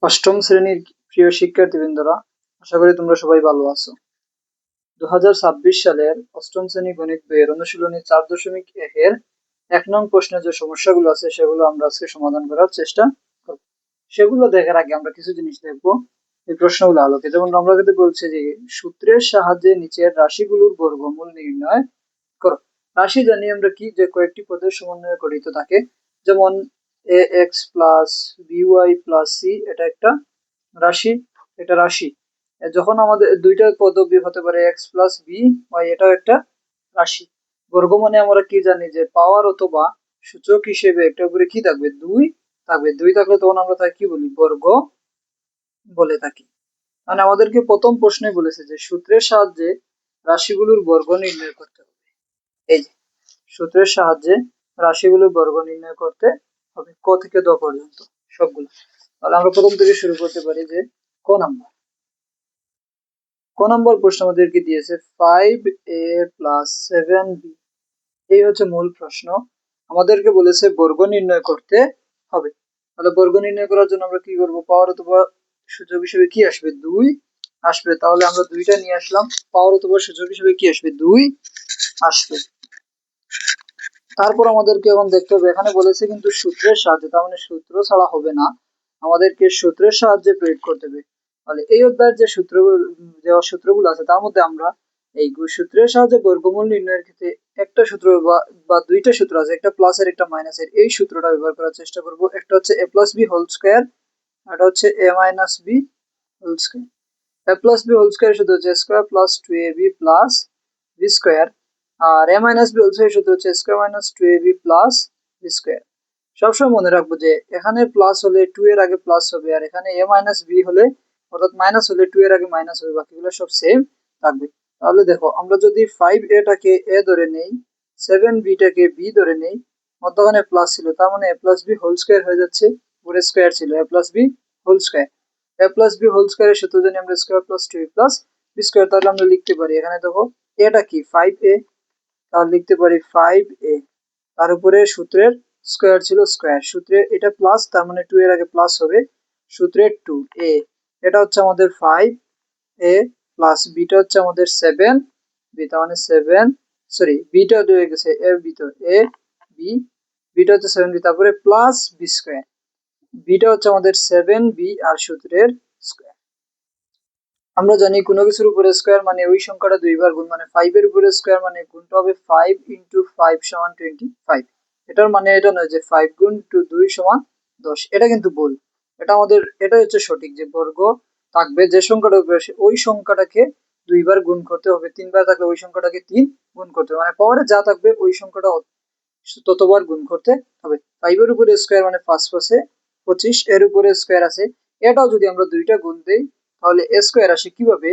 অষ্টম শ্রেণীর প্রিয় শিক্ষার্থীবৃন্দরা, আশা করি তোমরা সবাই ভালো আছো। 2026 সালের অষ্টম শ্রেণী গণিত বইয়ের অনুশীলনী 4.1 এর 1 নং প্রশ্নের যে সমস্যাগুলো আছে সেগুলো আমরা আজকে সমাধান করার চেষ্টা করব। সেগুলো দেখার আগে আমরা কিছু জিনিস দেখবো এই প্রশ্নগুলো আলোকে। যেমন আমরা কিন্তু বলছে যে সূত্রের সাহায্যে নিচের রাশিগুলোর বর্গমূল নির্ণয় করো। রাশি জানি আমরা কি, যে কয়েকটি পদের সমন্বয়ে গঠিত থাকে। যেমন ax plus by plus c, এটা একটা রাশি, এটা রাশি। যখন আমাদের দুইটা পদবি হতে পারে x প্লাস বি ওয়াই, এটাও একটা রাশি। বর্গ মানে আমরা কি জানি, যে পাওয়ার অথবা সূচক হিসেবে একটা উপরে কি থাকবে, দুই থাকবে। দুই থাকলে তখন আমরা তাকে কি বলি, বর্গ বলে থাকি। মানে আমাদেরকে প্রথম প্রশ্নে বলেছে যে সূত্রের সাহায্যে রাশিগুলোর বর্গ নির্ণয় করতে হবে। এই যে সূত্রের সাহায্যে রাশিগুলোর বর্গ নির্ণয় করতে হবে ক থেকে দ পর্যন্ত সবগুলো। তাহলে আমরা প্রথম থেকে শুরু করতে পারি যে ক নম্বর প্রশ্ন আমাদেরকে দিয়েছে 5a প্লাস 7b। এই হচ্ছে মূল প্রশ্ন। আমাদেরকে বলেছে বর্গ নির্ণয় করতে হবে। তাহলে বর্গ নির্ণয় করার জন্য আমরা কি করব, পাওয়ার অথবা সূচক হিসেবে কি আসবে, দুই আসবে। তাহলে আমরা দুইটা নিয়ে আসলাম, পাওয়ার অথবা সূচক হিসেবে কি আসবে, দুই আসবে। তারপর আমাদেরকে এখন দেখতে হবে, এখানে বলেছে কিন্তু সূত্রের সাহায্যে, তার মানে সূত্র ছাড়া হবে না, আমাদেরকে সূত্রের সাহায্যে প্রয়োগ করতে হবে। তাহলে এই অধ্যায়ের যে সূত্রগুলো আছে তার মধ্যে আমরা এই সূত্রের সাহায্যে বর্গমূল নির্ণয়ের ক্ষেত্রে একটা সূত্র বা দুইটা সূত্র আছে, একটা প্লাসের একটা মাইনাসের। এই সূত্রটা ব্যবহার করার চেষ্টা করব। একটা হচ্ছে a plus B whole square, এটা হচ্ছে a minus B whole square. a plus B whole square সূত্র হচ্ছে square plus 2ab plus B square. আর a minus B whole square সূত্র হচ্ছে square minus 2ab plus B square. সবসময় মনে রাখবো যে এখানে প্লাস হলে 2 এর আগে প্লাস হবে, আর এখানে a মাইনাস বি হলে অর্থাৎ মাইনাস হলে 2 এর আগে মাইনাস হবে, বাকিগুলো সব সেম থাকবে। তাহলে দেখো, আমরা যদি 5a টাকে a ধরে নেই, 7b টাকে b ধরে নেই, মধ্যখানে প্লাস ছিল, তার মানে a plus B whole square হয়ে যাচ্ছে। উপরে স্কোয়ার ছিল, a plus B whole square. a plus B whole স্কোয়ারের সূত্র জানি আমরা square plus 2a plus B square. তাহলে আমরা লিখতে পারি, এখানে দেখো এটা কি 5a, তাহলে লিখতে পারি 5a। তার উপরে সূত্রের স্কোয়ার ছিল, স্কোয়ার সূত্রে এটা প্লাস, তার মানে 2 এর আগে প্লাস হবে, সূত্রের 2a। এটা হচ্ছে আমাদের 5a প্লাস বিটা হচ্ছে আমাদের 7b, তার মানে 7, সরি বিটা হয়ে গেছে a বি, তো a বি, বিটা হচ্ছে 7b, তারপরে প্লাস বি স্কোয়ার। বিটা হচ্ছে আমাদের 7b আর সূত্রের স্কোয়ার। আমরা জানি কোনো কিছুর উপরে স্কোয়ার মানে ওই সংখ্যাটা দুইবার গুণ, মানে 5 এর উপরে স্কোয়ার মানে গুণটা হবে 5 ইন্টু 5 সমান 25। এটার মানে এটা নয় যে 5 গুণ 2 সমান 10, এটা কিন্তু ভুল। এটা আমাদের, এটা হচ্ছে সঠিক, যে বর্গ থাকবে যে সংখ্যাটা উপরে ওই সংখ্যাটাকে দুইবার গুণ করতে হবে, তিনবার থাকলে ওই সংখ্যাটাকে 3 গুণ করতে হবে, মানে পাওয়ারে যা থাকবে ওই সংখ্যাটা ততবার গুণ করতে হবে। 5 এর উপরে স্কোয়ার মানে 5 পাশে 25, এর উপরে স্কোয়ার আছে। এটাও যদি আমরা দুইটা গুণ দেই তাহলে এ স্কোয়ার আসে কিভাবে,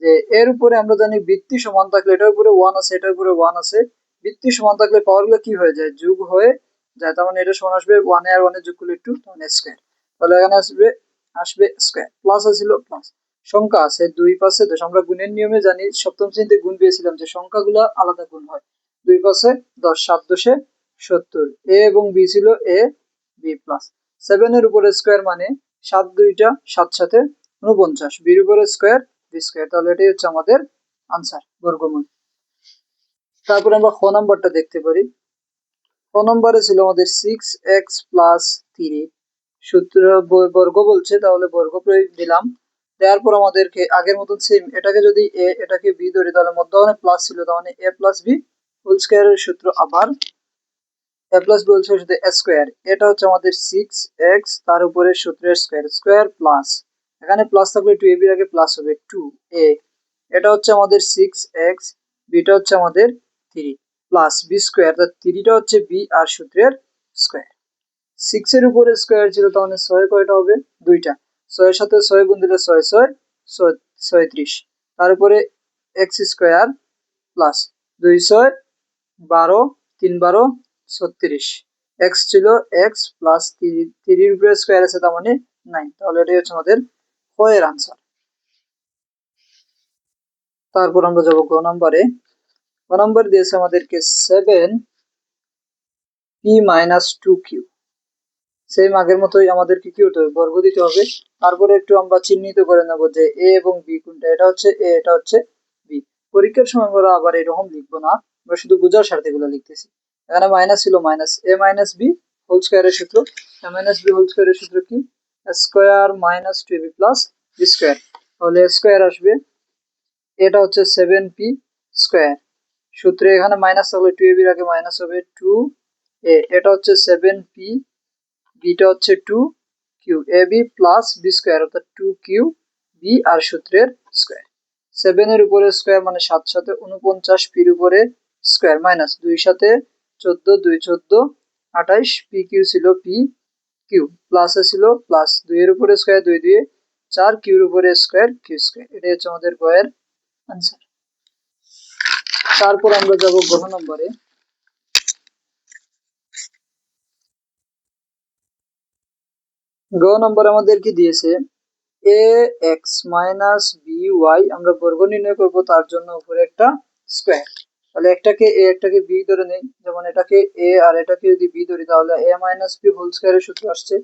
যে এর উপরে আমরা জানি বৃত্তি সমান থাকলে এটার উপরে 1 আছে, এটার উপরে 1 আছে, বৃত্তি সমান থাকলে পাওয়ার গুলো কি হয়ে যায়, যোগ হয়ে যায়। তার মানে এটা সমান আসবে 1 আর 1 এর যোগ করলে 2, তাহলে স্কোয়ার। তাহলে এখানে আসবে আসবে স্কোয়ার। প্লাস আছিল প্লাস, সংখ্যা আছে দুই পাশে 10। আমরা গুণের নিয়মে জানি, সপ্তম শ্রেণীতে গুণ পেয়েছিলাম যে সংখ্যাগুলো আলাদা গুণ হয়। দুই পাশে 10, 7 10 70। এ এবং বি ছিল এ বি প্লাস 7 এর উপরে স্কোয়ার মানে 7 দুইটা 7 সাথে 49, বির উপরে স্কোয়ার বি স্কোয়ার। তাহলে এটাই হচ্ছে আমাদের আনসার, বর্গমূল। তারপর আমরা খ নাম্বারটা দেখতে পারি। ক নম্বরে ছিল আমাদের 6x প্লাস 3 সূত্র বর্গ বলছে, তাহলে বর্গ প্রয়োগ দিলাম। দেওয়ার পর আমাদেরকে আগের মতন সেম, এটাকে যদি এ এটাকে বি ধরি তাহলে মধ্যখানে প্লাস ছিল, তার মানে এ প্লাস বি হোল স্কোয়ারের সূত্র আবার a plus B whole square square. এটা হচ্ছে আমাদের 6x, তার উপরে সূত্রের স্কোয়ার, স্কোয়ার প্লাস, এখানে প্লাস থাকলে 2ab এর আগে প্লাস হবে 2a। এটা হচ্ছে আমাদের 6x, বিটা হচ্ছে আমাদের 3 প্লাস বি স্কোয়ার, তার 3টা হচ্ছে বি আর সূত্রের স্কোয়ার। 6 এর উপরে স্কোয়ার ছিল, তার মানে 6 কয়টা হবে, দুইটা। 6 এর সাথে 6 গুণ দিলে 6 6 36। তার উপরে এক্স স্কোয়ার প্লাস 2 6 12, 3 12 36। এক্স ছিল এক্স প্লাস 3 এর উপরে স্কোয়ার আছে, তার মানে 9। তাহলে এটাই হচ্ছে আমাদের ক এর আনসার। তারপর আমরা যাবো গ নম্বরে। গ নম্বর দিয়েছে আমাদেরকে 7p মাইনাস 2q। সেম আগের মতোই আমাদেরকে কি করতে হবে, বর্গ দিতে হবে। তারপরে একটু আমরা চিহ্নিত করে নেব যে এ এবং বি কোনটা, এটা হচ্ছে এ, এটা হচ্ছে বি। পরীক্ষার সময় আমরা আবার এরকম লিখবো না, আমরা শুধু বোঝার স্বার্থে এগুলো লিখতেছি। এখানে মাইনাস ছিল, minus A minus B whole স্কোয়ারের সূত্র, এ মাইনাস বি হোল স্কোয়ারের সূত্র কি, square minus two B plus B square. তাহলে স্কোয়ার আসবে, এটা হচ্ছে 7p স্কোয়ার। সূত্রে এখানে মাইনাস থাকলে টু এ বির আগে মাইনাস হবে 2a, এটা হচ্ছে 7p, বিটা হচ্ছে 2q, এ বি প্লাস বি স্কোয়ার অর্থাৎ 2q বি আর সূত্রের স্কোয়ার। 7 এর উপরে স্কোয়ার মানে 7 সাথে 49, পির উপরে স্কোয়ার মাইনাস 2 সাথে 14, 2 14 28, পি কিউ ছিল পি কিউ, প্লাসে ছিল প্লাস 2 এর উপরে স্কোয়ার 2 2 4, কিউর উপরে স্কোয়ার কিউ স্কোয়ার। এটাই হচ্ছে আমাদের গয়ের আনসার। তারপর আমরা যাব গহ নম্বরে। গ নম্বর আমাদের কি দিয়েছে, এ এক্স মাইনাস বি ওয়াই, আমরা বর্গ নির্ণয় করব, তার জন্য উপরে একটা স্কোয়ার। তাহলে একটাকে এ একটাকে বি ধরে নেই, যেমন এটাকে এ আর এটাকে যদি বি ধরি তাহলে এ মাইনাস বি হোল স্কোয়ারের সূত্র আসছে।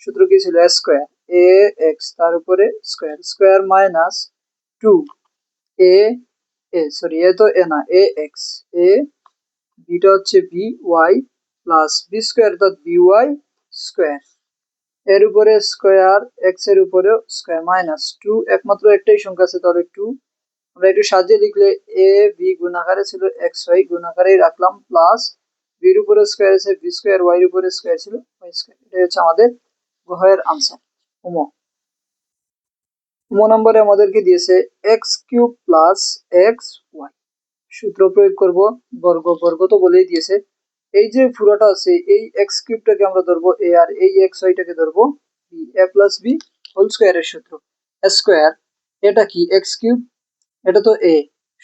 সূত্র কি ছিল, স্কোয়ার এ এক্স তার উপরে square, square minus 2 A A sorry A তো এ না, এ এক্স, এ বিটা হচ্ছে B Y plus B square অর্থাৎ বি ওয়াই স্কোয়ার, এর উপরে স্কোয়ার এক্স এর উপরেও স্কোয়ার মাইনাস 2, একমাত্র একটাই সংখ্যা আছে তাহলে 2, আমরা একটু সাজিয়ে লিখলে এ বি গুণাকারে ছিল এক্স ওয়াই, গুণাকারেই রাখলাম প্লাস বির উপরে স্কোয়ার আছে বি স্কোয়ার, ওয়াই এর উপরে স্কোয়ার ছিল ওয়াই স্কোয়ার। এটাই হচ্ছে আমাদের গহের আনসার। উমো উমো নম্বরে আমাদেরকে দিয়েছে X cube plus X Y, সূত্র প্রয়োগ করব, বর্গ বর্গ তো বলেই দিয়েছে। এই যে পুরোটা আছে এই এক্স কিউবটাকে আমরা ধরবো এ আর এই এক্স ওয়াইটাকে ধরবো বি, এ প্লাস বি হোল স্কোয়ারের সূত্র স্কোয়ার, এটা কি এক্স কিউব, এটা তো এ,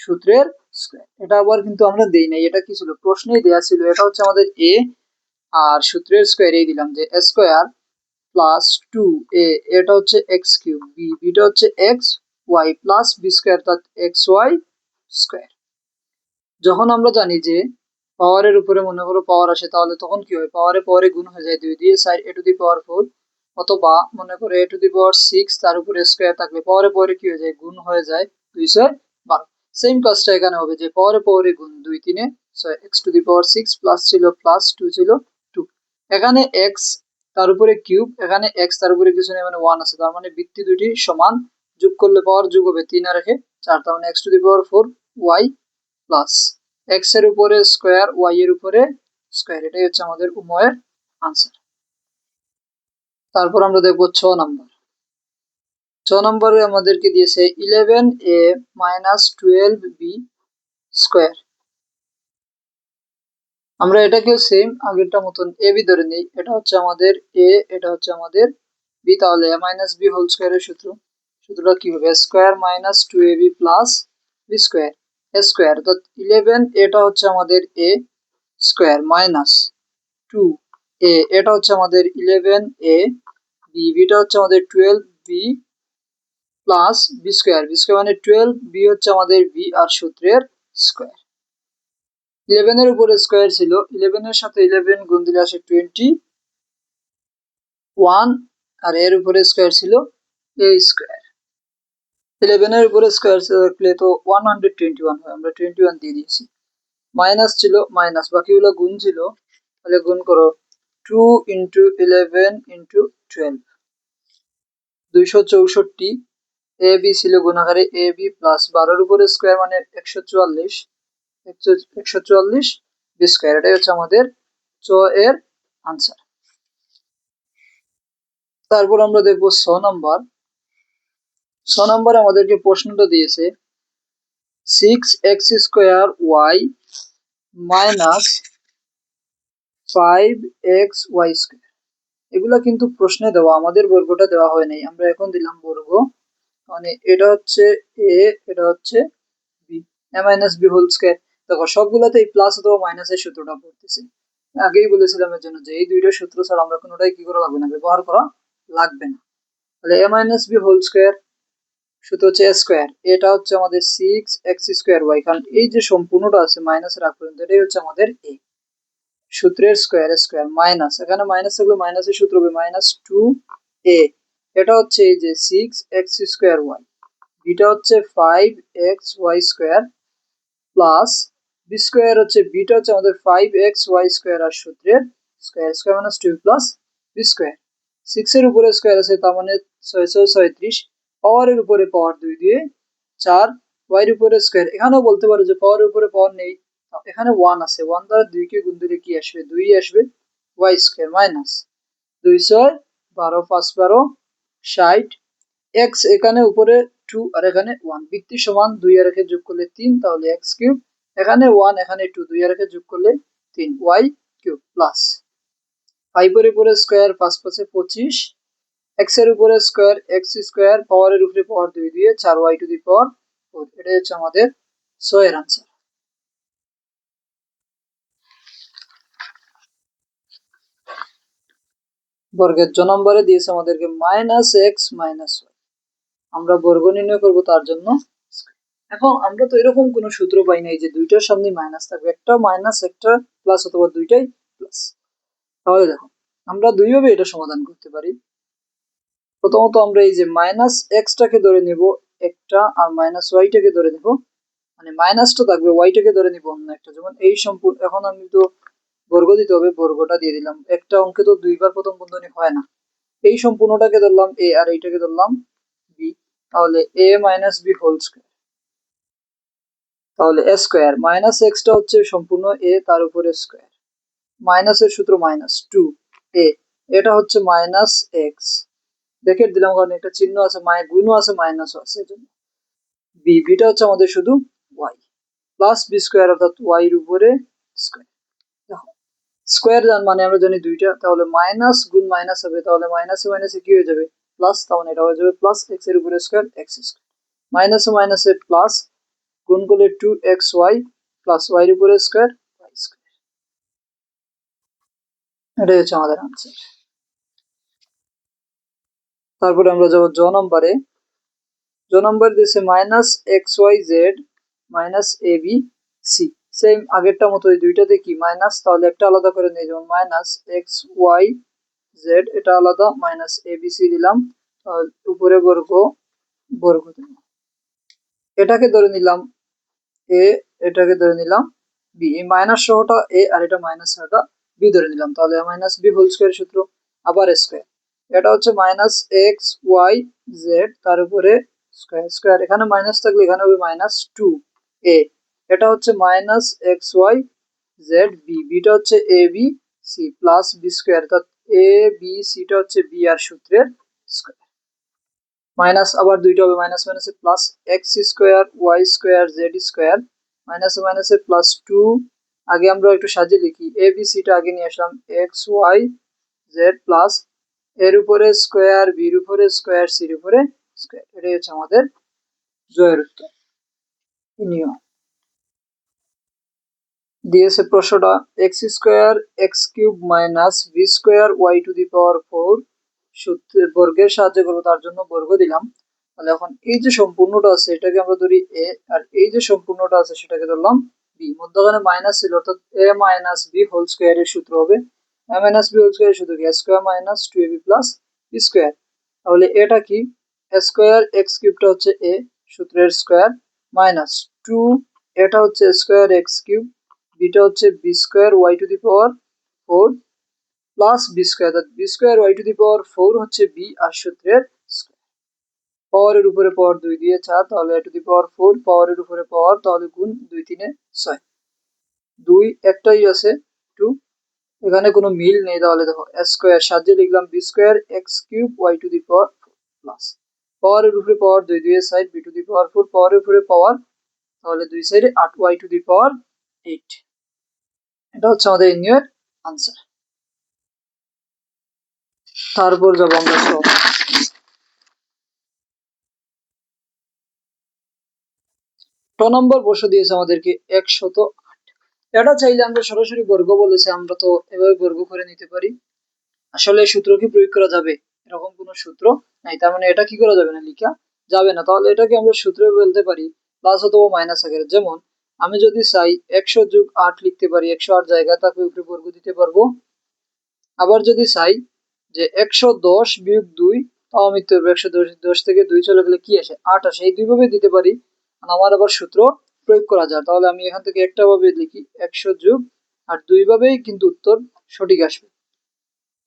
সূত্রের স্কোয়ার। এটা আবার কিন্তু আমরা দেই নাই, এটা কি ছিল প্রশ্নেই দেয়া ছিল, এটা হচ্ছে আমাদের এ আর সূত্রের স্কোয়ার এই দিলাম যে স্কোয়ার প্লাস 2a, এটা হচ্ছে এক্স কিউব, বি বিটা হচ্ছে x Y plus B square অর্থাৎ এক্স ওয়াই স্কোয়ার। যখন আমরা জানি যে পাওয়ারের উপরে মনে করো পাওয়ার আসে, তাহলে তখন কি হয়, পাওয়ারে পাওয়ারে গুণ হয়ে যায় 2 দিয়ে, side A two the power 4, অথবা মনে করো এ টু দি পাওয়ার 6 তার উপরে স্কোয়ার থাকলে পাওয়ারে পাওয়ারে কি হয়ে যায়, গুণ হয়ে যায় 212। সেম কাজটা এখানে হবে যে পাওয়ারে পাওয়ারে গুণ 2 3 6, x to the power 6 plus ছিল প্লাস 2 ছিল 2, এখানে এক্স তার উপরে কিউব, এখানে এক্স তার উপরে কিছু নেই মানে 1 আছে, তার মানে বৃত্তি দুটি সমান, যোগ করলে পাওয়ার যোগ হবে 3 আর রেখে 4, তার মানে X to the power 4 Y plus X এর উপরে স্কোয়ার ওয়াই এর উপরে স্কোয়ার। এটাই হচ্ছে আমাদের উময়ের আনসার। তারপর আমরা দেখবো 6 নম্বর। 6 নম্বরে আমাদেরকে দিয়েছে 11a মাইনাস 12b স্কোয়ার, আমরা এটাকেও সেম আগেরটা মতন এ বি ধরে নিই, এটা হচ্ছে আমাদের এ, এটা হচ্ছে আমাদের বি, তাহলে এ মাইনাস বি হোল স্কোয়ারের সূত্রটা কি হবে, square minus 2ab plus B square, square অর্থাৎ 11 এটা হচ্ছে আমাদের এ স্কোয়ার মাইনাস 2a, এটা হচ্ছে আমাদের 11a, বি বিটা হচ্ছে আমাদের 12b plus B square, B square মানে 12, বি হচ্ছে আমাদের বি আর সূত্রের স্কোয়ার। 11 এর উপরে স্কোয়ার ছিল, 11 এর সাথে 11 গুণ দিলে আসে 21, আর এর উপরে স্কোয়ার ছিল a স্কোয়ার। 11 এর উপরে স্কোয়ার থাকলে তো 121 হয়, আমরা 21 দিয়ে দিয়েছি। মাইনাস ছিল মাইনাস, বাকিগুলো গুণ ছিল, তাহলে গুণ করো 2 ইন্টু 11 ইন্টু 12, 264, এ বি ছিল গুণাকারে এ বি প্লাস 12 উপরে স্কোয়ার মানে 144, 144 বি স্কোয়ার। এটাই হচ্ছে আমাদের চ এর আনসার। তারপর আমরা দেখবো 6 নম্বর। 6 নম্বরে আমাদেরকে প্রশ্নটা দিয়েছে 6x square Y minus 5xy square, এগুলা কিন্তু প্রশ্নে দেওয়া, আমাদের বর্গটা দেওয়া হয় নাই, আমরা এখন দিলাম বর্গ, মানে এটা হচ্ছে এ, এটা হচ্ছে বি, এ মাইনাস বি হোল স্কোয়ার। দেখো সবগুলাতে এই প্লাস অথবা মাইনাসের সূত্রটা পড়তেছে, আগেই বলেছিলাম এর জন্য যে এই দুইটা সূত্র ছাড়া আমরা কোনোটাই কি করা লাগবে না, ব্যবহার করা লাগবে না। তাহলে এ মাইনাস বি হোল স্কোয়ার সূত্র হচ্ছে স্কোয়ার, এটা হচ্ছে আমাদের 6x স্কোয়ার ওয়াই, কারণ এই যে সম্পূর্ণটা আছে মাইনাসের আগ পর্যন্ত এটাই হচ্ছে আমাদের এ, সূত্রের স্কোয়ার স্কোয়ার মাইনাস, এখানে মাইনাস থাকলে মাইনাসের সূত্র হবে -2a, এটা হচ্ছে এই যে 6x²y, বিটা হচ্ছে 5xy² প্লাস বি স্কোয়ার হচ্ছে বিটা হচ্ছে আমাদের 5xy² আর সূত্রের square square -2 plus B square, 6 এর উপরে স্কোয়ার আছে তার মানে 636, পাওয়ারের উপরে পাওয়ার 2 দিয়ে 4, ওয়াই এর উপরে স্কোয়ার, এখানেও বলতে পারো যে পাওয়ারের উপরে পাওয়ার নেই, এখানে 1 আছে, 1 দ্বারা 2 কে গুণ দিলে কি আসবে, 2 আসবে, ওয়াই স্কোয়ার মাইনাস 2 6 12 5 12 60, এক্স এখানে উপরে 2 আর এখানে 1, বৃত্তি সমান 2 আর একে যোগ করলে 3, তাহলে এক্স কিউব, এখানে 1 এখানে 2, 2 আর একে যোগ করলে 3, ওয়াই কিউব প্লাস 5 এর উপরে স্কোয়ার 5 5 25, এক্স এর উপরে স্কোয়ার এক্স স্কোয়ার, পাওয়ারের উপরে পাওয়ার 2 দিয়ে 4 ওয়াই টু দি পাওয়ার 4, এটাই হচ্ছে আমাদের 6 এর आंसर। বর্গের জ নম্বরে দিয়েছে আমাদেরকে -x - y, আমরা বর্গ নির্ণয় করব তার জন্য এখন আমরা তো এরকম কোনো সূত্র পাই নাই যে দুইটার সামনে মাইনাস থাকবে, একটা মাইনাস একটা প্লাস অথবা দুইটাই প্লাস। তাহলে দেখো আমরা দুইভাবে এটা সমাধান করতে পারি। প্রথমত আমরা এই যে -x টাকে ধরে নিব একটা আর -y টাকে ধরে নিব, মানে মাইনাসটা থাকবে y টাকে ধরে নিব অন্য একটা, যেমন এই সম্পূর্ণ, এখন আমি তো বর্গ দিতে হবে, বর্গটা দিয়ে দিলাম, একটা অঙ্কে তো দুইবার প্রথম বন্ধনী হয় না, এই সম্পূর্ণটাকে ধরলাম a আর এইটাকে ধরলাম b, তাহলে a - b হোল স্কয়ার, তাহলে a স্কয়ার মাইনাস এক্সটা হচ্ছে সম্পূর্ণ a তার উপরে স্কয়ার, মাইনাসের সূত্র -2a, এটা হচ্ছে -x, দেখে দিলাম কারণ একটা চিহ্ন আছে, গুণও আছে মাইনাসও আছে, এজন্য বিটা হচ্ছে আমাদের শুধু y প্লাস বি স্কয়ার, অর্থাৎ y এর উপরে স্কয়ার, স্কয়ার মানে আমরা জানি দুইটা, তাহলে মাইনাস গুণ মাইনাস হবে, তাহলে মাইনাসে মাইনাসে কি হয়ে যাবে প্লাস, তাহলে এটা হয়ে যাবে প্লাস x এর উপরে স্কয়ার x স্কয়ার, মাইনাসে মাইনাসে প্লাস, গুণ করলে 2xy প্লাস y এর উপরে স্কয়ার y স্কয়ার, এটাই হচ্ছে আমাদের आंसर। তারপরে আমরা যাব জ নম্বরে, জ নম্বর দিয়েছে -xyz -abc, সেম আগেরটা মতো এই দুইটাতে কি মাইনাস, তাহলে একটা আলাদা করে নিয়ে, যেমন -xyz এটা আলাদা, -abc দিলাম, উপরে বর্গ বর্গ দিলাম, এটাকে ধরে নিলাম a, এটাকে ধরে নিলাম b, এই মাইনাস সহটা a আর এটা মাইনাস সহটা b ধরে নিলাম, তাহলে -b হোল স্কয়ার সূত্র, আবার স্কয়ার, এটা হচ্ছে -xyz তার উপরে স্কয়ার স্কয়ার, এখানে মাইনাস থাকলে এখানে হবে -2a, এটা হচ্ছে -xyz b, বিটা হচ্ছে abc প্লাস b স্কয়ার, অর্থাৎ abc টা হচ্ছে b আর সূত্রের স্কয়ার, মাইনাস আবার দুইটা হবে, মাইনাস মাইনাসে plus X square Y square Z square, মাইনাসে মাইনাসে +2, আগে আমরা একটু সাজিয়ে লিখি, এ বি সিটা আগে নিয়ে আসলাম, এক্স ওয়াই জেড প্লাস এর উপরে স্কোয়ার বির উপরে স্কোয়ার সির উপরে স্কোয়ার, এটাই হচ্ছে আমাদের জয়ের উত্তর। নিয়ম দিয়েছে প্রশ্নটা, x² মাইনাস v² y⁴ সূত্রের বর্গের সাহায্যে করবো, তার জন্য বর্গ দিলাম, তাহলে এখন এই যে সম্পূর্ণটা আছে এটাকে আমরা ধরি a, আর এই যে সম্পূর্ণটা আছে সেটাকে ধরলাম b, মধ্যখানে মাইনাস ছিল, অর্থাৎ a - b হোল স্কয়ার এর সূত্র হবে, a - b হোল স্কয়ার এর সূত্র কি, a² - 2ab plus b square, তাহলে এটা কি a² x³ টা হচ্ছে a সূত্রের স্কয়ার মাইনাস 2, এটা হচ্ছে a² x³ বিটা হচ্ছে b² y⁴ plus b² b² y⁴ হচ্ছে b আর সূত্রের স্কয়ার, পাওয়ারের উপরে পাওয়ার 2 দিয়ে 4, তাহলে a⁴ পাওয়ারের উপরে পাওয়ার, তাহলে গুণ 2 3 6, 2 একটাই আছে 2, এখানে কোনো মিল নেই, তাহলে দেখো স্কয়ার সাহায্যে লিখলাম b² x³ y⁴ প্লাস পাওয়ারের উপরে পাওয়ার 2 দিয়ে 6 b⁴ পাওয়ারের উপরে পাওয়ার, তাহলে দুই সাইডে 8 y⁴, এটা হচ্ছে আমাদের এই নিয়মের आंसर। তারপর যাব আমরা সব ট নম্বর প্রশ্ন দিয়েছে আমাদেরকে 108, এটা চাইলে আমরা সরাসরি বর্গ বলেছে, আমরা তো এভাবে বর্গ করে নিতে পারি, আসলে সূত্র কি প্রয়োগ করা যাবে, এরকম কোনো সূত্র নাই, তার মানে এটা কি করা যাবে না, লিখা যাবে না, তাহলে এটাকে আমরা সূত্রে বলতে পারি প্লাস অথবা মাইনাস আকারে, যেমন আমি যদি চাই 100 যোগ 8 লিখতে পারি, 108 জায়গা তাকে উপরে বর্গ দিতে পারবো। আবার যদি চাই যে 110 বিয়োগ 2, তাও আমি তো 110 থেকে 2 চলে গেলে কি আসে, 8 আসে। এই দুইভাবে দিতে পারি, আমার আবার সূত্র প্রয়োগ করা যায়। তাহলে আমি এখান থেকে একটা ভাবে লিখি 100 যোগ আর দুইভাবেই কিন্তু উত্তর সঠিক আসবে।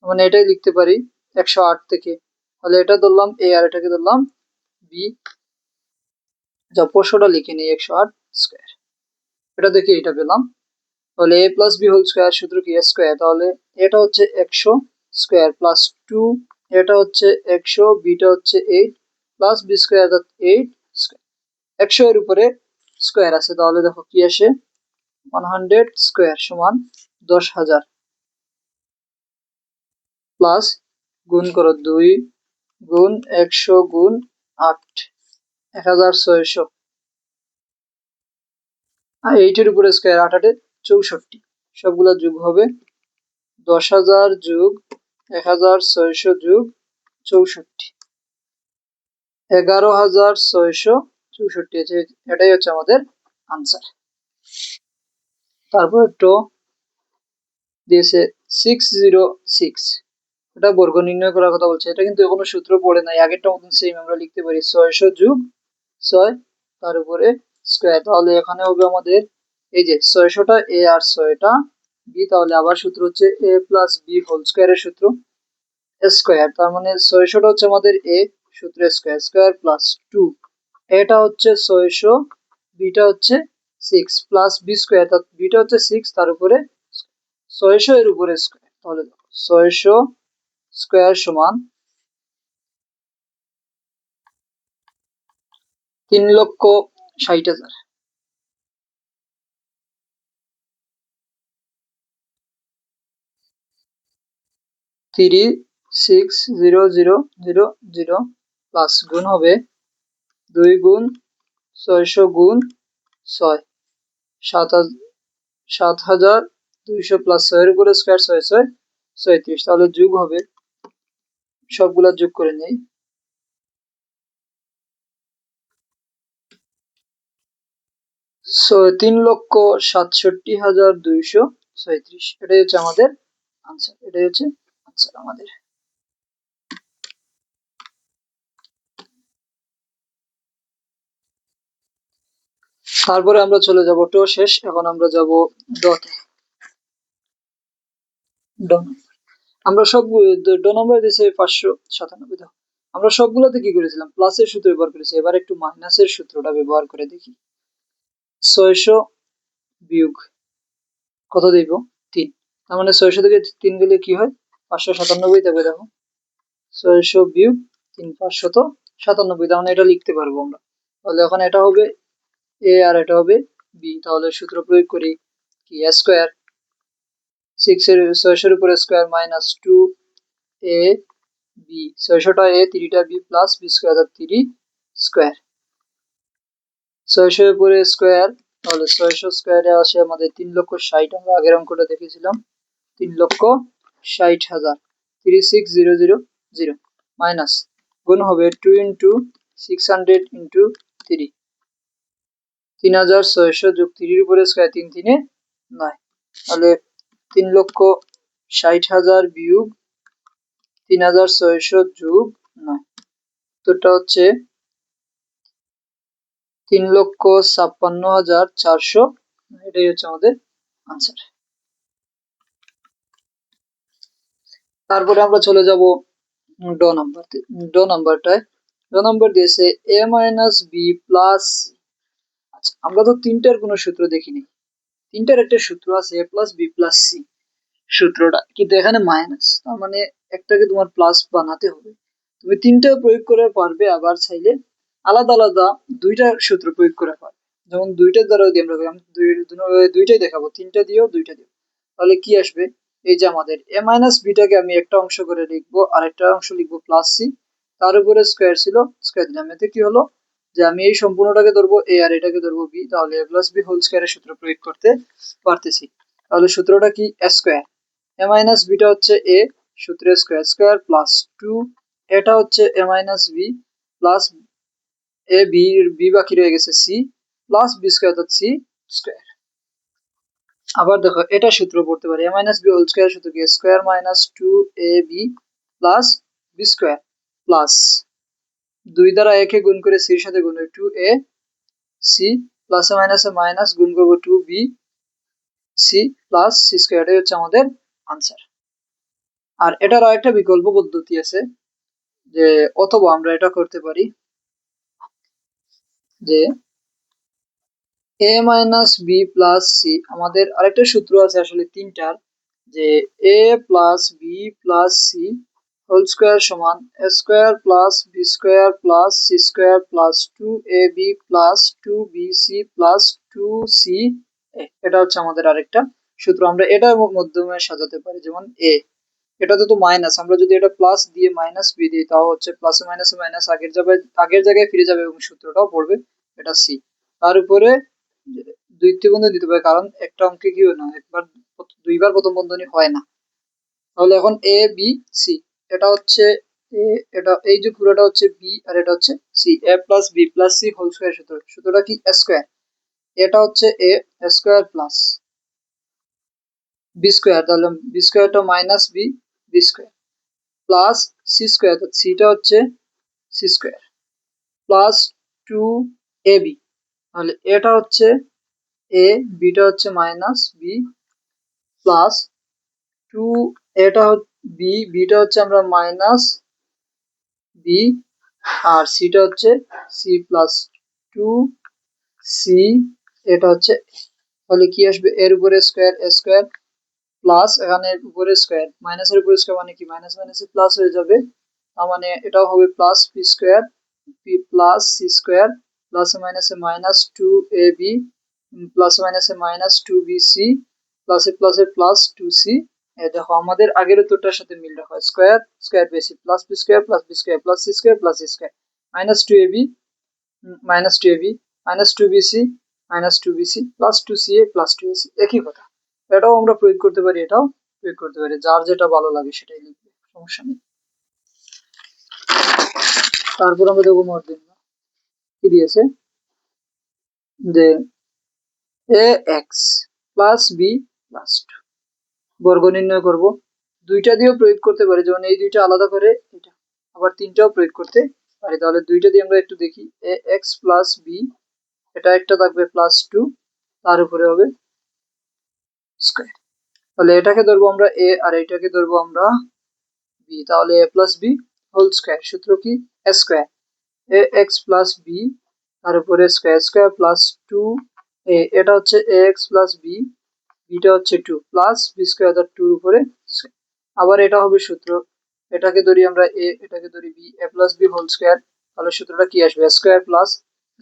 মানে এটাই লিখতে পারি 108 থেকে, তাহলে এটা ধরলাম এ আর এটাকে ধরলাম বি। যা প্রশ্নটা লিখে নিই 108 স্কয়ার, এটা দেখে এটা পেলাম। তাহলে এ প্লাস বি হোল স্কয়ার সূত্র কি স্কয়ার, তাহলে এটা হচ্ছে 100 স্কয়ার প্লাস 2, এটা হচ্ছে 100, বিটা হচ্ছে 8 প্লাস বি স্কয়ার, অর্থাৎ 8 স্কয়ার। 100 এর উপরে স্কয়ার আছে, তাহলে দেখো কি আসে, 100 স্কয়ার সমান 10,000 প্লাস গুণ করো 2 গুণ 100 গুণ 8, 1600, আর 8 এর উপরে স্কয়ার, 8 8 64, সবগুলা যোগ হবে 10,000 যোগ 1600 যোগ 64, 11,664, এটাই হচ্ছে আমাদের আনসার। তারপর একটু দিয়েছে 606, এটা বর্গ নির্ণয় করার কথা বলছে। এটা কিন্তু কোনো সূত্র পড়ে নাই, আগেরটা মতন সেম আমরা লিখতে পারি 600 যোগ 6 তার উপরে স্কয়ার। তাহলে এখানে হবে আমাদের এই যে 600টা এ আর 6টা বি, তাহলে আবার সূত্র হচ্ছে এ প্লাস বি হোল স্কয়ারের সূত্র স্কয়ার। তার মানে 600টা হচ্ছে আমাদের এ, সূত্র স্কয়ার, স্কয়ার প্লাস 2, এটা হচ্ছে 600, বিটা হচ্ছে 6 প্লাস বি স্কয়ার, অর্থাৎ বিটা হচ্ছে 6 তার উপরে 600 এর উপরে স্কয়ার। তাহলে 600 স্কয়ার সমান 3,60,000। 360000 প্লাস গুণ হবে 2 গুণ 600 গুণ 6, 7,200 প্লাস 6 এর উপরে স্কয়ার 6 6 37, তাহলে যোগ হবে, সবগুলা যোগ করে নেই, 3,67,236, এটাই হচ্ছে আমাদের আনসার, এটাই হচ্ছে আনসার আমাদের। তারপরে আমরা চলে যাব টো শেষ, এখন আমরা যাব ডতে। আমরা সব ড নম্বর দিয়েছে 597, দেখো আমরা সবগুলোতে কি করেছিলাম, প্লাসের সূত্র ব্যবহার করেছি। এবার একটু মাইনাসের সূত্রটা ব্যবহার করে দেখি। 600 বিয়োগ কত দেব, 3, তার মানে 600 থেকে 3 গেলে কি হয়, 597। তবে দেখো 600 বিয়োগ 3, 597, তার মানে এটা লিখতে পারবো আমরা। তাহলে এখন এটা হবে এ আর এটা হবে বি, তাহলে সূত্র প্রয়োগ করি কি, স্কয়ার 600 এর উপরে স্কয়ার মাইনাস 2 এ বি, 600টা এ 3টা B plus B square, 3 square, 600 এর উপরে স্কয়ার, তাহলে 600 স্কয়ারে আসে আমাদের 3,60,000, আমরা আগের অঙ্কটা দেখেছিলাম 3,60,000, 36000 মাইনাস গুণ হবে 2 ইন্টু 600 ইন্টু 3, 3,600 যোগ 3 এর উপরে স্কয়ার, 3 3 9, তাহলে 3,60,000 বিয়োগ 3,600 যোগ 9, উত্তরটা হচ্ছে 3,56,400, এটাই হচ্ছে আমাদের আনসার। তারপরে আমরা চলে যাব ড নাম্বার, ড নাম্বারটায় ড নাম্বার দিয়েছে এ মাইনাস বি প্লাস, আচ্ছা আমরা তো তিনটার কোনো সূত্র দেখিনি, তিনটার একটা সূত্র আছে এ প্লাস বি প্লাস সি সূত্রটা, কিন্তু এখানে মাইনাস, তার মানে একটাকে তোমার প্লাস বানাতে হবে। তুমি তিনটা প্রয়োগ করে পারবে, আবার চাইলে আলাদা আলাদা দুইটা সূত্র প্রয়োগ করে পারবে। যেমন দুইটার দ্বারা যদি আমরা দুইটাই দেখাবো, তিনটা দিয়েও দুইটা দিও, তাহলে কি আসবে, এই যে আমাদের এ মাইনাস বিটাকে আমি একটা অংশ করে লিখবো, আর একটা অংশ লিখবো প্লাস সি, তার উপরে স্কয়ার ছিল, স্কয়ার দিলাম, এতে কি হলো যে আমি এই সম্পূর্ণটাকে ধরবো এ আর এটাকে ধরবো বি, তাহলে এ প্লাস বি হোল স্কয়ারের সূত্র প্রয়োগ করতে পারতেছি। তাহলে সূত্রটা কি, স্কয়ার এ মাইনাস বিটা হচ্ছে এ, সূত্রের স্কয়ার, স্কয়ার প্লাস 2, এটা হচ্ছে A minus B plus A B, B বাকি রয়ে গেছে সি, প্লাস বি স্কয়ার, অর্থাৎ সি স্কোয়ার। আবার দেখো এটা সূত্র পড়তে পারি, a minus B whole square সূত্র কি, square minus 2ab plus B square plus 2 দ্বারা a কে গুণ করে c এর সাথে গুণ 2a c প্লাস এ মাইনাসে মাইনাস গুণ করবো 2b c plus c square. এটাই হচ্ছে আমাদের আনসার। আর এটার আরেকটা বিকল্প পদ্ধতি আছে, যে অথবা আমরা এটা করতে পারি যে a minus B plus C, আমাদের আরেকটা সূত্র আছে আসলে তিনটার, যে a plus B plus C whole square সমান a square plus B square plus C square plus 2ab plus 2bc plus 2c। এটা হচ্ছে আমাদের আরেকটা সূত্র। আমরা এটার মাধ্যমে সাজাতে পারি, যেমন a, এটাতে তো মাইনাস, আমরা যদি এটা প্লাস দিয়ে মাইনাস বি দিই তাও হচ্ছে প্লাসে মাইনাসে মাইনাস আগের জায়গায় ফিরে যাবে এবং সূত্রটাও পড়বে, এটা সি। তার উপরে দ্বিতীয় বন্ধনী দিতে পারে, কারণ একটা অঙ্কে কি হয় না, দুইবার প্রথম বন্ধনী হয় না। তাহলে এখন এ বি সি, এটা হচ্ছে এ, এটা এই যে পুরোটা হচ্ছে বি আর এটা হচ্ছে সি, এ plus B plus C whole square সূত্র, সূত্রটা কি স্কোয়ার, এটা হচ্ছে a square plus B square, তাহলে বি স্কোয়ারটা minus b b square plus C square, সিটা হচ্ছে সি স্কোয়ার প্লাস 2ab, তাহলে এটা হচ্ছে এ, বিটা হচ্ছে মাইনাস বি প্লাস 2, এটা বি, বিটা হচ্ছে আমরা মাইনাস বি আর সিটা হচ্ছে সি প্লাস 2c, এটা হচ্ছে, তাহলে কি আসবে, এর উপরে স্কোয়ার স্কোয়ার প্লাস এখানে উপরে স্কোয়ার, মাইনাসের উপরে স্কোয়ার মানে কি মাইনাস মাইনাসে প্লাস হয়ে যাবে, তার মানে এটাও হবে plus P square P plus C square প্লাসে মাইনাসে মাইনাস 2ab প্লাসে মাইনাসে মাইনাস 2bc প্লাসে প্লাসে প্লাস 2c। দেখো আমাদের আগের উত্তরটার সাথে মিল রাখো, স্কোয়ার স্কোয়ার বেসি plus B square plus B square plus C square plus C square minus 2ab minus 2ab minus 2bc minus 2bc plus 2ca plus 2ac, একই কথা। এটাও আমরা প্রয়োগ করতে পারি, এটাও প্রয়োগ করতে পারি, যার যেটা ভালো লাগে সেটাই লিখবে, সমস্যা নেই। তারপর আমরা দেখবো মধ্যে কি দিয়েছে, যে এ এক্স প্লাস বি প্লাস 2 বর্গ নির্ণয় করব। দুইটা দিয়েও প্রয়োগ করতে পারি, যেমন এই দুইটা আলাদা করে এটা, আবার তিনটাও প্রয়োগ করতে পারি। তাহলে দুইটা দিয়ে আমরা একটু দেখি, এ এক্স প্লাস বি, এটা একটা থাকবে প্লাস 2, তার উপরে হবে স্কোয়ার, তাহলে এটাকে ধরবো আমরা এ আর এটাকে ধরবো আমরা বি, তাহলে এ প্লাস বি হোল স্কোয়ার, সূত্র কি স্কোয়ার এ এক্স প্লাস বি তার উপরে স্কোয়ার স্কোয়ার প্লাস 2 এ, এটা হচ্ছে a x plus B, beta হচ্ছে 2 প্লাস বি স্কোয়ার, তার 2 উপরে square। আবার এটা হবে সূত্র, এটাকে ধরি আমরা এ, এটাকে ধরি বি, এ প্লাস বি হোল স্কোয়ার, তাহলে সূত্রটা কি আসবে, স্কোয়ার প্লাস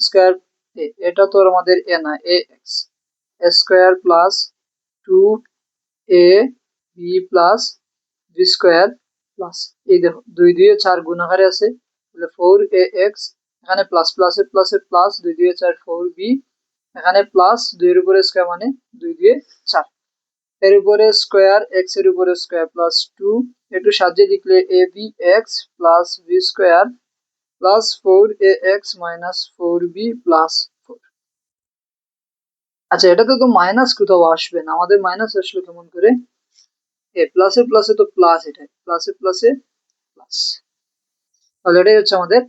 স্কোয়ার এ, এটা তো আমাদের এ না, এ এক্স স্কোয়ার প্লাস 2 এ b plus B square plus, এই দেখো 2 2 4 গুণ আকারে আছে, তাহলে 4 ax, এখানে প্লাস প্লাসে প্লাসে প্লাস 2 2 4 4b, এখানে প্লাস 2 এর উপরে স্কোয়ার মানে 2 2 4, এর উপরে স্কোয়ার এক্স এর উপরে স্কোয়ার প্লাস 2, একটু সাজিয়ে লিখলে a b x plus B square plus 4ax minus 4b plus 4। আচ্ছা, এটাতে তো মাইনাস কোথাও আসবে না, আমাদের মাইনাস আসলো কেমন করে, এ প্লাসে প্লাসে তো প্লাস, এটা প্লাসে প্লাসে প্লাস, তাহলে এটাই হচ্ছে আমাদের।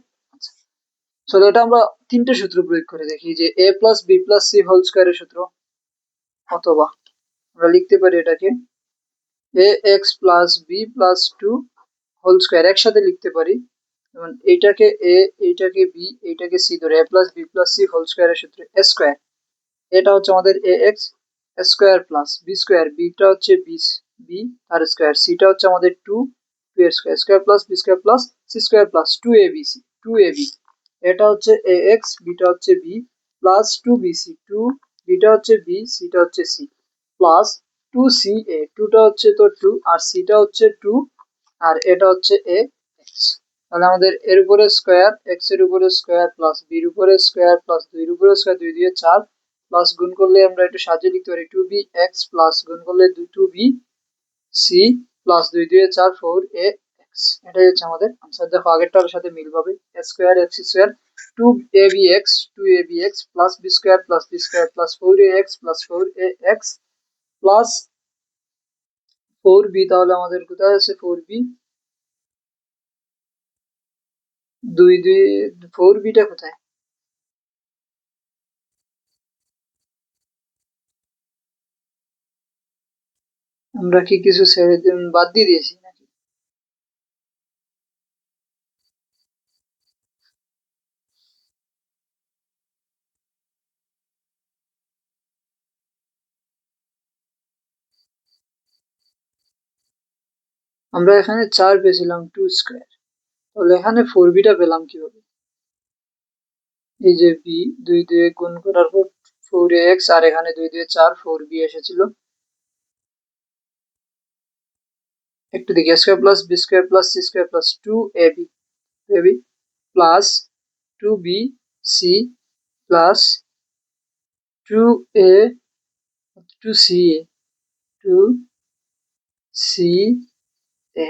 চলো এটা আমরা তিনটে সূত্র প্রয়োগ করে দেখি, যে a plus B plus C whole স্কোয়ারের সূত্র, অথবা আমরা লিখতে পারি এটাকে a x plus B plus 2 whole square, একসাথে লিখতে পারি, যেমন এইটাকে এ, এইটাকে বি, এইটাকে সি ধরে a plus B plus C whole স্কোয়ারের সূত্র স্কোয়ার, এটা হচ্ছে আমাদের a x square plus B square, বিটা হচ্ছে বি বি আর স্কোয়ার, সিটা হচ্ছে আমাদের 2 2 এর square square plus B square plus C square plus 2abc 2ab, এটা হচ্ছে এ এক্স, বিটা হচ্ছে বি প্লাস 2bc 2, বিটা হচ্ছে বি, সিটা হচ্ছে সি প্লাস 2ca, 2টা হচ্ছে তো 2 আর সিটা হচ্ছে 2 আর এটা হচ্ছে এ এক্স। তাহলে আমাদের এর উপরে স্কোয়ার এক্স এর উপরে স্কোয়ার প্লাস বির উপরে স্কোয়ার প্লাস 2 এর উপরে স্কোয়ার 2 দিয়ে 4 প্লাস গুণ করলে আমরা একটু সাজিয়ে লিখতে পারি 2bx প্লাস গুণ করলে 2b c প্লাস 2 দিয়ে 4 4ax, এটাই হচ্ছে আমাদের আনসার। দেখো আগেরটার সাথে মিল পাবে, a square x square 2abx 2abx plus b square plus 4ax plus 4ax plus 4b। তাহলে আমাদের কোথায় আছে 4b, 2 4b টা কোথায়? আমরা কি কিছু ছেড়ে বাদ দিয়ে দিয়েছি নাকি? আমরা এখানে 4 পেয়েছিলাম 2 স্কয়ার, তাহলে এখানে 4b টা পেলাম কিভাবে? এই যে b, 2 দিয়ে গুণ করার পর 4ax, আর এখানে 2 দিয়ে 4, 4b এসেছিল। একটু দেখি, a square plus b square plus c square plus 2ab ab plus 2bc plus 2a 2ca 2ca।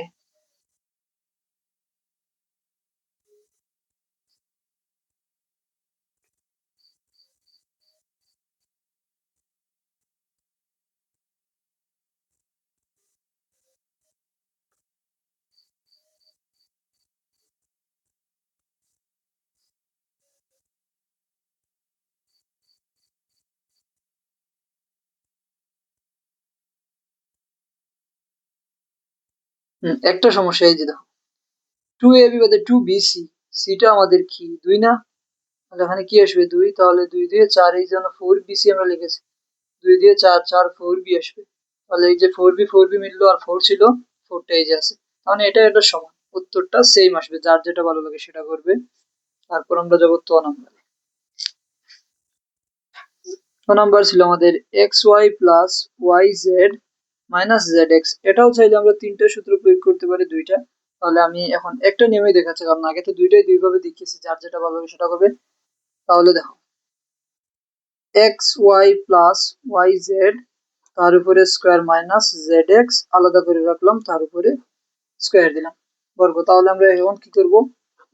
একটা সমস্যা এই যে দেখো, 2ab বাদে 2bc, সিটা আমাদের কি 2 না? তাহলে এখানে কি আসবে 2, তাহলে 2 দিয়ে 4, এই জন্য 4bc আমরা লিখেছি। 2 দিয়ে 4, 4 4b আসবে। তাহলে এই যে 4b মিললো, আর 4 ছিল, 4টা এই যে আছে। তাহলে এটা সমান, উত্তরটা সেম আসবে, যার যেটা ভালো লাগে সেটা করবে। তারপর আমরা যাবো ত নাম্বারে। ক নাম্বার ছিল আমাদের X Y plus Y Z minus Z X. এটাও চাইলে আমরা তিনটা সূত্র প্রয়োগ করতে পারি, দুইটা। তাহলে আমি এখন একটা নিয়মে দেখাচ্ছি, কারণ আগে তো দুইটাই দুইভাবে দেখিয়েছি, যার যেটা ভালো হবে সেটা করবে। তাহলে দেখো, X Y plus Y Z, তার উপরে স্কোয়ার মাইনাস জেড এক্স আলাদা করে রাখলাম, তার উপরে স্কোয়ার দিলাম বর্গ। তাহলে আমরা এখন কি করব,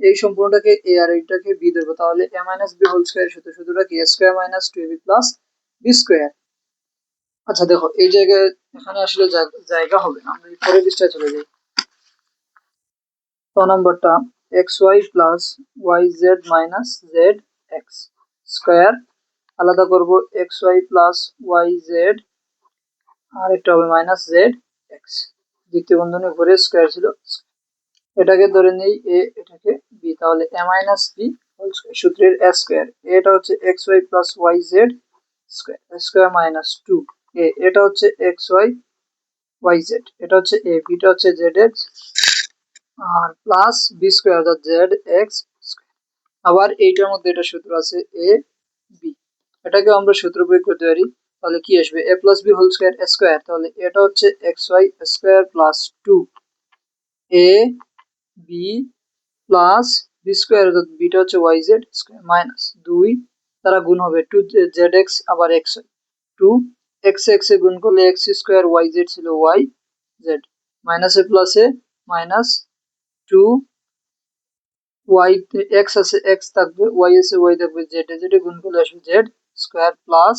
এই সম্পূর্ণটাকে এ আর এইটাকে বি ধরবো। তাহলে এ মাইনাস বি হোল স্কোয়ার সূত্রটা কি, a square minus 2ab plus B square. আচ্ছা দেখো, এই জায়গায় এখানে আসলে জায়গা হবে না, আমরা পরের পৃষ্ঠায় চলে যাই। ক নম্বরটা x Y plus Y Z minus Z x square, আলাদা করব x Y plus Y z, আর একটা হবে মাইনাস জেড এক্স, দ্বিতীয় বন্ধনী উপরে স্কোয়ার ছিল, এটাকে ধরে নেই এ, এটাকে বি। তাহলে এ মাইনাস বি হোল স্কোয়ার, সূত্রের এ স্কোয়ার, এটা হচ্ছে x Y plus Y Z square, square minus 2 A, এটা হচ্ছে এক্স ওয়াই ওয়াই জেড, এটা হচ্ছে এ, বিটা হচ্ছে জেড এক্স, আর প্লাস বি স্কোয়ার অর্থাৎ জেড এক্স স্কোয়ার। আবার এইটার মধ্যে এটা সূত্র আছে এ বি, এটাকেও আমরা সূত্র প্রয়োগ করতে পারি। তাহলে কি আসবে, a plus B whole square square, তাহলে এটা হচ্ছে এক্স ওয়াই স্কোয়ার প্লাস 2 এ বি প্লাস বি স্কোয়ার অর্থাৎ বিটা হচ্ছে ওয়াই জেড স্কোয়ার মাইনাস 2 দ্বারা গুণ হবে 2 জেড এক্স, আবার এক্স 2 এক্স এক্স এ গুণ করলে এক্স স্কোয়ার, ওয়াই জেড ছিল ওয়াই জেড, মাইনাসে প্লাসে মাইনাস 2 ওয়াই, এক্স আছে এক্স থাকবে, ওয়াই আছে ওয়াই থাকবে, জেড এ জেড গুণ করলে আসবে জেড স্কোয়ার প্লাস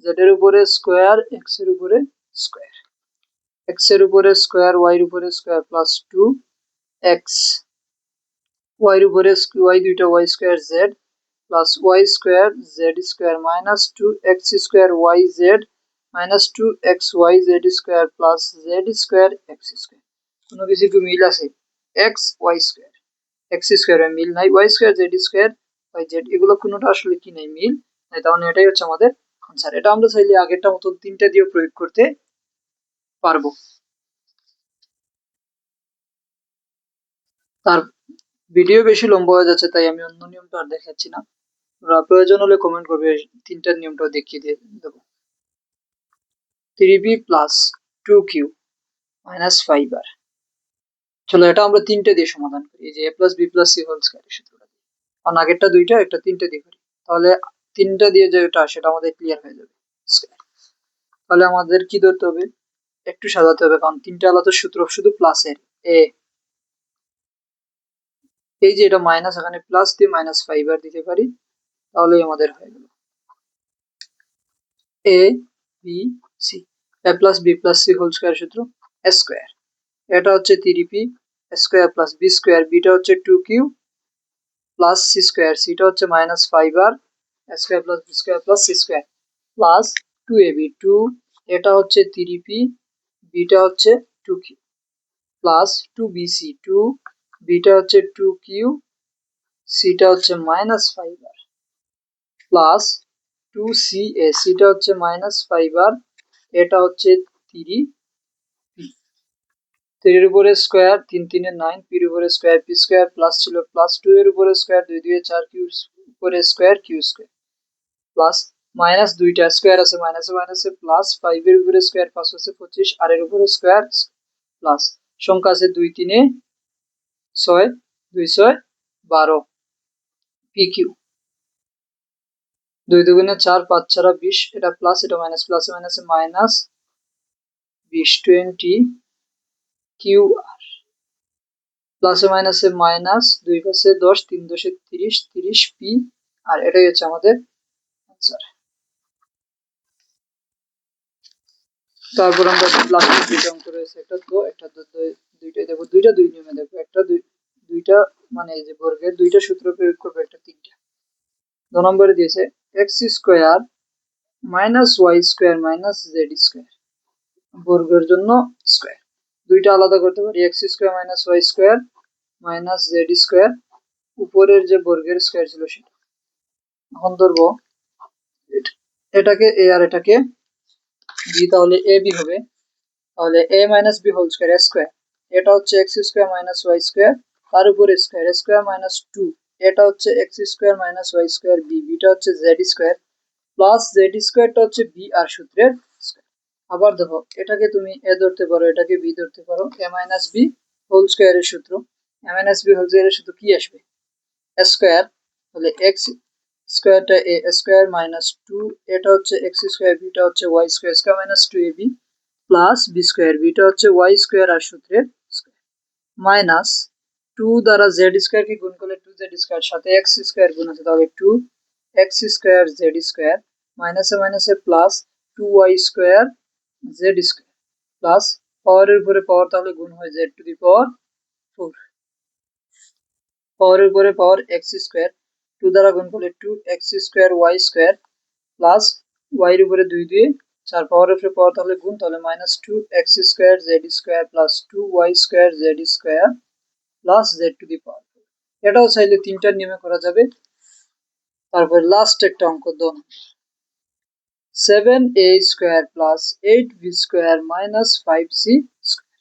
জেড এর উপরে স্কোয়ার এক্স এর উপরে স্কোয়ার, এক্স এর উপরে স্কোয়ার ওয়াই এর উপরে স্কোয়ার প্লাস 2 এক্স, ওয়াই এর উপরে ওয়াই দুইটা Y square Z plus Y square Z square minus 2 X square Y Z minus 2 X Y Z square plus Z square X square. কোনো কিছু কি মিল আছে? এক্স ওয়াই স্কোয়ার, এক্স স্কোয়ারে মিল নাই, Y square Z square Y Z, এগুলো কোনোটা আসলে কি নাই, মিল নাই। তাহলে এটাই হচ্ছে আমাদের আনসার। এটা আমরা চাইলে আগেরটা মতন তিনটা দিয়ে প্রয়োগ করতে পারবো। তার ভিডিও বেশি লম্বা হয়ে যাচ্ছে, তাই আমি অন্য নিয়মটা আর দেখাচ্ছি না। প্রয়োজন হলে কমেন্ট করবে, তিনটার নিয়মটাও দেখিয়ে দিয়ে দেবো। 3b plus 2q minus 5r। চলো এটা আমরা তিনটে দিয়ে সমাধান করি, এই যে a plus B plus C whole square সূত্রটা দিয়ে। কারণ আগেরটা দুইটা, একটা তিনটে দিয়ে করি, তাহলে তিনটা দিয়ে যেটা সেটা আমাদের ক্লিয়ার হয়ে যাবে স্কয়ার। তাহলে আমাদের কি ধরতে হবে, একটু সাজাতে হবে, কারণ তিনটা আলাদা সূত্র, শুধু প্লাসের এ এই যে এটা মাইনাস, এখানে প্লাস দিয়ে -5 আর দিতে পারি, তাহলে আমাদের হয়ে গেল A B C. A plus B plus C whole square সূত্র এ স্কয়ার, এটা হচ্ছে 3p square plus B square, বিটা হচ্ছে 2q প্লাস সি স্কয়ার, সিটা হচ্ছে -5r square plus B square plus C square plus 2ab 2, এটা হচ্ছে 3p, beta হচ্ছে 2q প্লাস 2bc 2, বিটা হচ্ছে 2q, সিটা হচ্ছে -5r প্লাস 2ca, সিটা হচ্ছে -5r, এটা হচ্ছে 3p, 3 এর উপরে স্কয়ার 3 3 এর 9, পি এর উপরে স্কয়ার পি স্কয়ার প্লাস ছিল প্লাস 2 এর উপরে স্কয়ার 2 2 এ 4, কিউ উপরে square Q square plus minus দুইটা স্কয়ার আছে, মাইনাসে মাইনাসে প্লাস 5 এর উপরে স্কয়ার 5 আছে 25, আর এর উপরে স্কয়ার প্লাস সংখ্যা আছে 2 3 এ 6, 2 6 12 পি কিউ, 2 2 4 5 4 20, এটা প্লাস এটা মাইনাস, প্লাসে মাইনাসে মাইনাস 20 20 কিউ আর প্লাসে মাইনাসে মাইনাস 2 পাশে 10 3 10 30 30 পি, আর এটাই হচ্ছে আমাদের আনসার। তারপর আমরা লাস্টের দুইটা অঙ্ক রয়েছে, একটা তো একটা দুইটাই দেখো, দুইটা দুই নিয়মে দেখো, একটা দুইটা মানে এই যে বর্গের দুইটা সূত্র প্রয়োগ করবে, একটা তিনটা। 2 নম্বরে দিয়েছে X square minus Y square minus Z square, বর্গের জন্য স্কয়ার দুইটা আলাদা করতে পারি, X square minus Y square minus Z square, উপরের যে বর্গের স্কয়ার ছিল সেটা। এখন ধরবো এটাকে এ আর এটাকে বি, তাহলে এ বি হবে, তাহলে a minus B whole square square, এটা হচ্ছে X square minus Y square, তার উপরে স্কয়ার স্কয়ার মাইনাস 2, এটা হচ্ছে X square minus Y square B, beta হচ্ছে জেড স্কয়ার প্লাস জেড স্কয়ারটা হচ্ছে বি আর সূত্রের স্কয়ার। আবার দেখো এটাকে তুমি এ ধরতে পারো, এটাকে বি ধরতে পারো, এ মাইনাস বি হোল স্কয়ারের সূত্র, এ মাইনাস বি হোল স্কয়ারের সূত্র কি আসবে স্কয়ার, তাহলে এক্স স্কয়ারটা এ স্কয়ার মাইনাস 2, এটা হচ্ছে এক্স স্কয়ার, বিটা হচ্ছে Y square square minus 2ab plus B square, বিটা হচ্ছে ওয়াই স্কয়ার আর সূত্রের স্কয়ার মাইনাস 2 দ্বারা জেড স্কয়ার কে গুণ করলে 2 জেড স্কয়ার, সাথে এক্স স্কয়ার গুণ আছে, তাহলে 2 এক্স স্কয়ার জেড স্কয়ার মাইনাসে মাইনাসে plus 2 Y square Z square plus পাওয়ারের উপরে পাওয়ার, তাহলে গুণ হয় জেড টু দি পাওয়ার 4, পাওয়ারের উপরে পাওয়ার এক্স স্কয়ার, 2 দ্বারা গুণ করলে 2 X square Y square plus Y এর উপরে 2 দিয়ে 4, পাওয়ারের উপরে পাওয়ার তাহলে গুণ, তাহলে minus 2 X square Z square plus 2 Y square Z square plus Z to the power. এটাও চাইলে তিনটার নিয়মে করা যাবে। তারপর লাস্ট একটা অঙ্ক দাও, 7a square plus 8b square minus 5c square,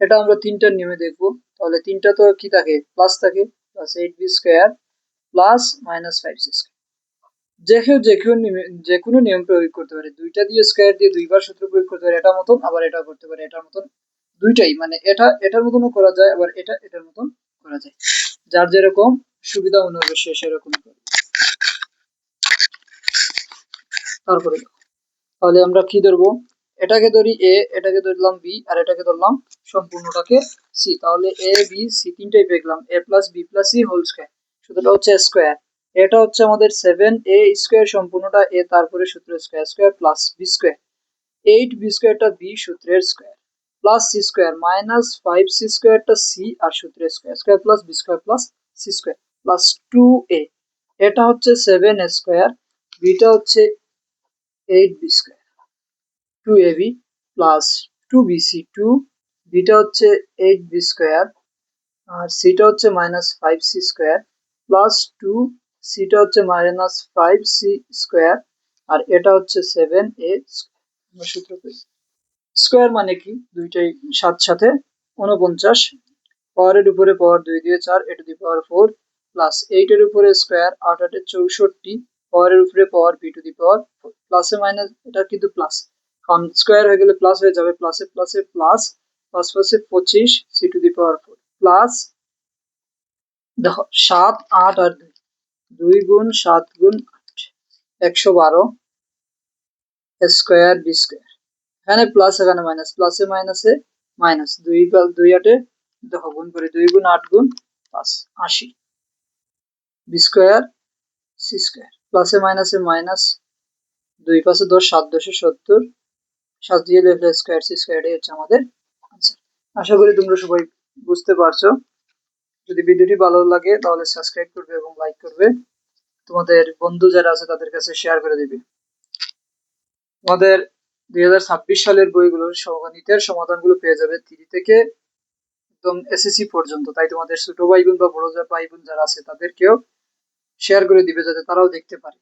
এটা আমরা তিনটার নিয়মে দেখবো, তাহলে তিনটা তো কি থাকে প্লাস থাকে, plus 8b square plus minus 5c square, যে কোনো নিয়ম প্রয়োগ করতে পারে, দুইটা দিয়ে স্কয়ার দিয়ে দুইবার সূত্র প্রয়োগ করতে পারে, এটা মতন আবার এটা করতে পারে এটার মতন, দুইটাই মানে এটা এটার মতনও করা যায়, আবার এটা এটার মতন করা যায়, যার যেরকম সুবিধা অনুযায়ী সে সেরকম করে। তারপরে তাহলে আমরা কি ধরবো, এটাকে ধরি এ, এটাকে ধরলাম বি, আর এটাকে ধরলাম সম্পূর্ণটাকে সি, তাহলে এ বি সি তিনটাই পেলাম, A plus B plus C whole square, সূত্রটা হচ্ছে স্কয়ার, এটা হচ্ছে আমাদের 7a স্কয়ার সম্পূর্ণটা এ, তারপরে সূত্র square square plus B square 8b স্কয়ারটা বি সূত্রের square plus C square minus 5c স্কয়ারটা সি আর সূত্রের square square plus B square plus C square plus 2a, এটা হচ্ছে 7a স্কয়ার, বিটা হচ্ছে 8b square 2ab plus 2bc 2, বিটা হচ্ছে 8b স্কয়ার আর সিটা হচ্ছে মাইনাস 5c স্কয়ার প্লাস 2, সিটা হচ্ছে মাইনাস 5c স্কয়ার আর এটা হচ্ছে 7a স্কয়ার। সূত্র স্কয়ার মানে কি দুইটাই সাথে সাথে 49, পাওয়ারের উপরে পাওয়ার 2 দিয়ে 4 এ টু দি পাওয়ার 4 প্লাস 8 এর উপরে স্কয়ার 8 8 64, পাওয়ারের উপরে power B two the power 4, প্লাসে মাইনাস এটা কিন্তু প্লাস, কারণ স্কয়ার হয়ে গেলে প্লাস হয়ে যাবে, প্লাসে প্লাসে প্লাস প্লাস প্লাসে 25 C to the power 4 plus দেখো 7 8 আর 2, 2 গুণ 7 গুণ 8 112 স্কয়ার বি স্কয়ার, এখানে প্লাস এখানে মাইনাস, প্লাসে মাইনাসে মাইনাস 2 2 8 দেখো গুণ করে 2 গুণ 8 গুণ 5 80 বি স্কোয়ার সি স্কোয়ার, প্লাসে মাইনাসে মাইনাস, 2 পাশে 10 7 10 70, 7 দিয়ে লিখলে স্কোয়ার সি স্কোয়ার, এই হচ্ছে আমাদের আনসার। আশা করি তোমরা সবাই বুঝতে পারছো। যদি ভিডিওটি ভালো লাগে তাহলে সাবস্ক্রাইব করবে এবং লাইক করবে, তোমাদের বন্ধু যারা আছে তাদের কাছে শেয়ার করে দিবে। তোমাদের 2026 সালের বইগুলো গণিতের সমাধানগুলো পেয়ে যাবে 3 থেকে একদম এসএসসি পর্যন্ত, তাই তোমাদের ছোট ভাই বোন বা বড় ভাই বোন যারা আছে তাদেরকেও শেয়ার করে দিবে যাতে তারাও দেখতে পারে।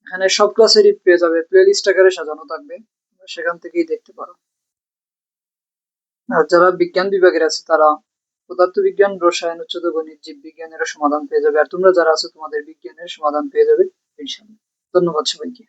এখানে সব ক্লাসেরই পেয়ে যাবে, প্লে লিস্ট আকারে সাজানো থাকবে, সেখান থেকেই দেখতে পারো। আর যারা বিজ্ঞান বিভাগের আছে তারা পদার্থবিজ্ঞান, রসায়ন, উচ্চত গণিত, জীববিজ্ঞানের সমাধান পেয়ে যাবে। আর তোমরা যারা আছো তোমাদের বিজ্ঞানের সমাধান পেয়ে যাবে ইনশাআল্লাহ। ধন্যবাদ সবাইকে।